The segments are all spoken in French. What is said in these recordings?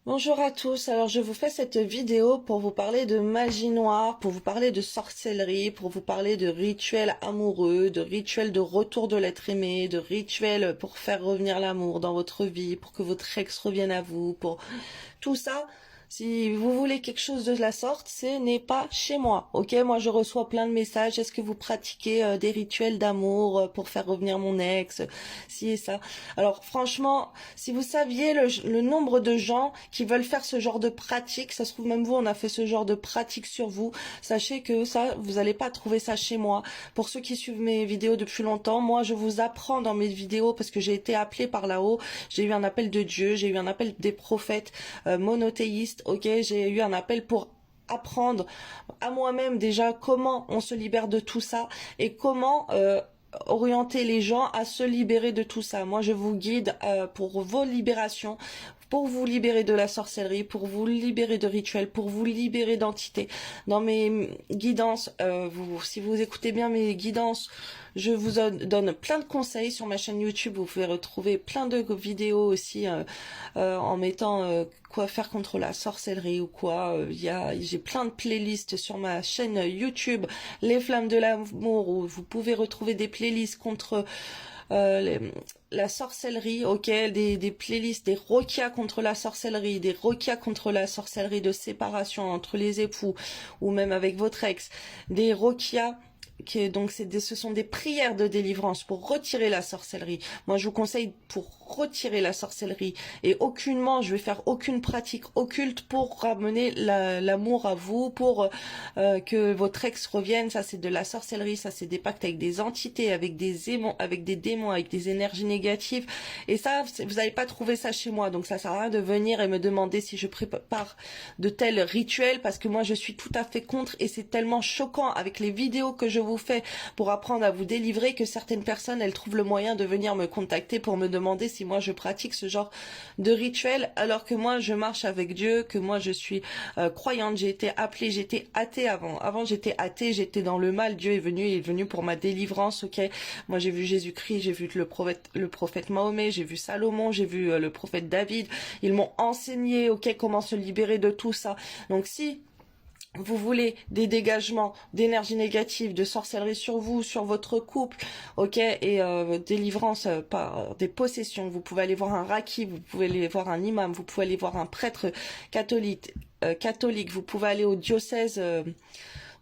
Bonjour à tous, alors je vous fais cette vidéo pour vous parler de magie noire, pour vous parler de sorcellerie, pour vous parler de rituels amoureux, de rituels de retour de l'être aimé, de rituels pour faire revenir l'amour dans votre vie, pour que votre ex revienne à vous, pour tout ça. Si vous voulez quelque chose de la sorte, ce n'est pas chez moi, ok? Moi, je reçois plein de messages. Est-ce que vous pratiquez des rituels d'amour pour faire revenir mon ex? Si et ça. Alors, franchement, si vous saviez le nombre de gens qui veulent faire ce genre de pratique, ça se trouve même vous, on a fait ce genre de pratique sur vous. Sachez que ça, vous n'allez pas trouver ça chez moi. Pour ceux qui suivent mes vidéos depuis longtemps, moi, je vous apprends dans mes vidéos parce que j'ai été appelée par là-haut. J'ai eu un appel de Dieu, j'ai eu un appel des prophètes monothéistes. Ok, j'ai eu un appel pour apprendre à moi-même déjà comment on se libère de tout ça et comment orienter les gens à se libérer de tout ça. Moi, je vous guide pour vos libérations, pour vous libérer de la sorcellerie, pour vous libérer de rituels, pour vous libérer d'entités. Dans mes guidances, si vous écoutez bien mes guidances, je vous donne plein de conseils sur ma chaîne YouTube. Vous pouvez retrouver plein de vidéos aussi en mettant quoi faire contre la sorcellerie ou quoi. J'ai plein de playlists sur ma chaîne YouTube, Les Flammes de l'amour, où vous pouvez retrouver des playlists contre la sorcellerie, ok, des playlists, des roquias contre la sorcellerie, des roquias contre la sorcellerie de séparation entre les époux ou même avec votre ex, des roquias donc ce sont des prières de délivrance pour retirer la sorcellerie. Moi, je vous conseille pour retirer la sorcellerie et aucunement, je vais faire aucune pratique occulte pour ramener l'amour à vous, pour que votre ex revienne. Ça, c'est de la sorcellerie. Ça, c'est des pactes avec des entités, avec des démons, avec des énergies négatives. Et ça, vous n'allez pas trouver ça chez moi. Donc, ça sert à rien de venir et me demander si je prépare de tels rituels parce que moi, je suis tout à fait contre et c'est tellement choquant avec les vidéos que je vous fais pour apprendre à vous délivrer que certaines personnes elles trouvent le moyen de venir me contacter pour me demander si moi je pratique ce genre de rituel alors que moi je marche avec Dieu, que moi je suis croyante, j'ai été appelée, j'étais athée avant j'étais athée, j'étais dans le mal, Dieu il est venu pour ma délivrance, ok, moi j'ai vu Jésus-Christ, j'ai vu le prophète Mahomet, j'ai vu Salomon, j'ai vu le prophète David, ils m'ont enseigné, ok, comment se libérer de tout ça. Donc si vous voulez des dégagements d'énergie négative, de sorcellerie sur vous, sur votre couple, ok, et délivrance par des possessions, vous pouvez aller voir un raki, vous pouvez aller voir un imam, vous pouvez aller voir un prêtre catholique, vous pouvez aller au diocèse,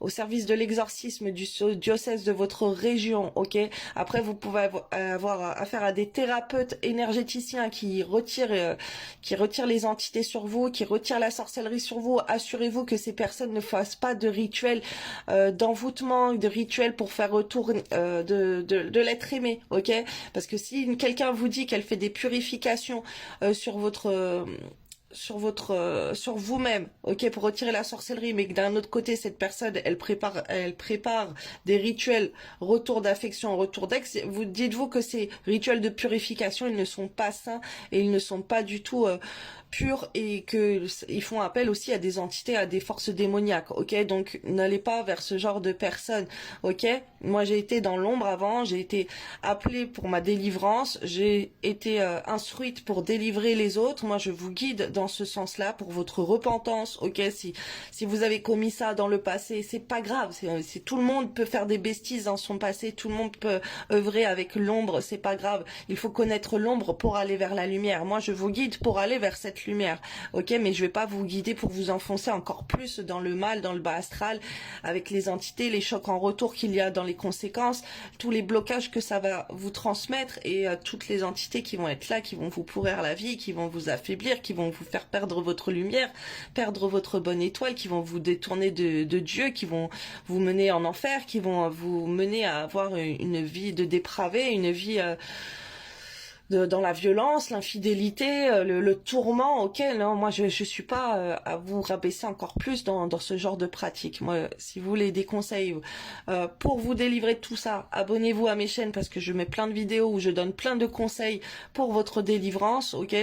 au service de l'exorcisme du diocèse de votre région, ok. Après, vous pouvez avoir affaire à des thérapeutes énergéticiens qui retirent les entités sur vous, qui retirent la sorcellerie sur vous. Assurez-vous que ces personnes ne fassent pas de rituels d'envoûtement, de rituels pour faire retour de l'être aimé, ok. Parce que si quelqu'un vous dit qu'elle fait des purifications sur sur vous-même, ok, pour retirer la sorcellerie, mais que d'un autre côté cette personne elle prépare des rituels retour d'affection, retour d'ex, vous dites-vous que ces rituels de purification ils ne sont pas sains et ils ne sont pas du tout purs et que ils font appel aussi à des entités, à des forces démoniaques, ok. Donc n'allez pas vers ce genre de personnes, ok. Moi j'ai été dans l'ombre avant, j'ai été appelée pour ma délivrance, j'ai été instruite pour délivrer les autres. Moi je vous guide dans ce sens-là pour votre repentance, ok. Si vous avez commis ça dans le passé, c'est pas grave, c'est tout le monde peut faire des bêtises dans son passé, tout le monde peut œuvrer avec l'ombre, c'est pas grave. Il faut connaître l'ombre pour aller vers la lumière. Moi je vous guide pour aller vers cette lumière, ok, mais je vais pas vous guider pour vous enfoncer encore plus dans le mal, dans le bas astral, avec les entités, les chocs en retour qu'il y a dans les conséquences, tous les blocages que ça va vous transmettre et toutes les entités qui vont être là, qui vont vous pourrir la vie, qui vont vous affaiblir, qui vont vous faire perdre votre lumière, perdre votre bonne étoile, qui vont vous détourner de Dieu, qui vont vous mener en enfer, qui vont vous mener à avoir une vie de dépravé, une vie dans la violence, l'infidélité, le tourment, ok, non, moi je suis pas à vous rabaisser encore plus dans ce genre de pratique. Moi, si vous voulez des conseils pour vous délivrer de tout ça, abonnez-vous à mes chaînes parce que je mets plein de vidéos où je donne plein de conseils pour votre délivrance, ok.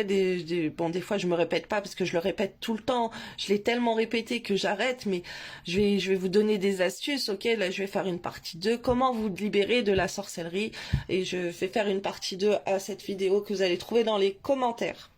Bon, des fois je me répète pas parce que je le répète tout le temps, je l'ai tellement répété que j'arrête, mais je vais vous donner des astuces, ok. Là je vais faire une partie 2, comment vous libérer de la sorcellerie, et je vais faire une partie 2 à cette vidéo que vous allez trouver dans les commentaires.